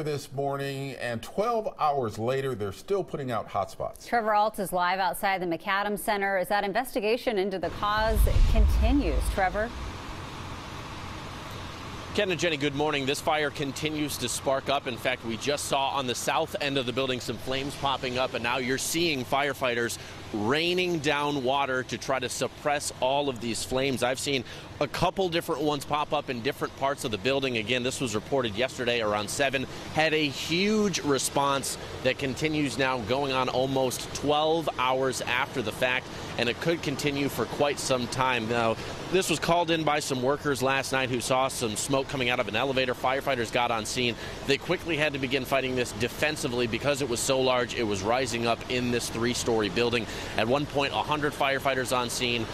This morning, and 12 hours later, they're still putting out hotspots. Trevor Alt is live outside the Macadam Center as that investigation into the cause continues. Trevor? Ken and Jenny, good morning. This fire continues to spark up. In fact, we just saw on the south end of the building some flames popping up, and now you're seeing firefighters raining down water to try to suppress all of these flames. I've seen a couple different ones pop up in different parts of the building. Again, this was reported yesterday around 7. Had a huge response that continues now, going on almost 12 hours after the fact, and it could continue for quite some time. Now, this was called in by some workers last night who saw some smoke coming out of an elevator. Firefighters got on scene. They quickly had to begin fighting this defensively because it was so large. It was rising up in this 3-story building. At one point, 100 firefighters on scene.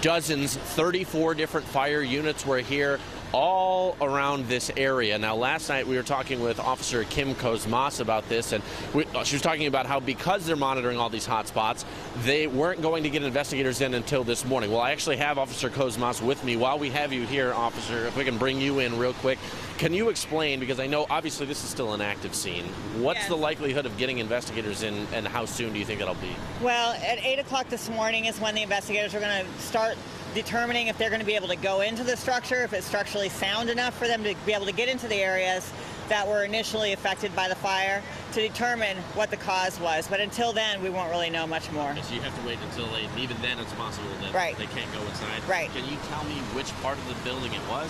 Dozens, 34 different fire units were here all around this area. Now, last night we were talking with Officer Kim Cosmas about this, and she was talking about how because they're monitoring all these hot spots, they weren't going to get investigators in until this morning. Well, I actually have Officer Cosmas with me. While we have you here, Officer, if we can bring you in real quick, can you explain, because I know obviously this is still an active scene, what's the likelihood of getting investigators in, and how soon do you think that'll be? Well, at 8 o'clock this morning is when the investigators are going to start determining if they're going to be able to go into the structure, if it's structurally sound enough for them to be able to get into the areas that were initially affected by the fire, to determine what the cause was. But until then, we won't really know much more. Okay, so you have to wait until even then it's possible that they can't go inside? Right. Can you tell me which part of the building it was?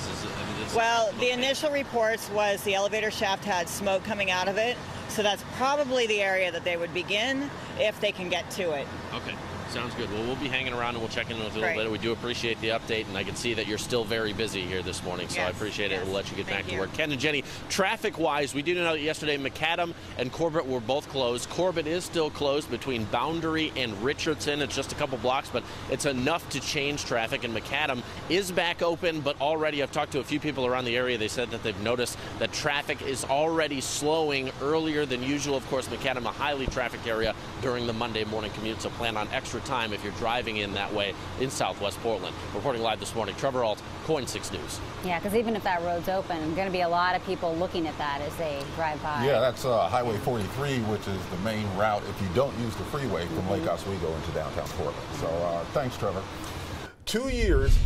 Well, the initial reports was the elevator shaft had smoke coming out of it, so that's probably the area that they would begin if they can get to it. Okay. Sounds good. Well, we'll be hanging around and we'll check in with you a little later. We do appreciate the update, and I can see that you're still very busy here this morning, so I appreciate it. We'll let you get back to work. Ken and Jenny, traffic-wise, we do know that yesterday Macadam and Corbett were both closed. Corbett is still closed between Boundary and Richardson. It's just a couple blocks, but it's enough to change traffic, and Macadam is back open, but already I've talked to a few people around the area. They said that they've noticed that traffic is already slowing earlier than usual. Of course, Macadam, a highly trafficked area during the Monday morning commute, so plan on extra time if you're driving in that way in Southwest Portland. Reporting live this morning, Trevor Alt, KOIN 6 News. Yeah, because even if that road's open, there's going to be a lot of people looking at that as they drive by. Yeah, that's Highway 43, which is the main route if you don't use the freeway from Lake Oswego into downtown Portland. So thanks, Trevor. 2 years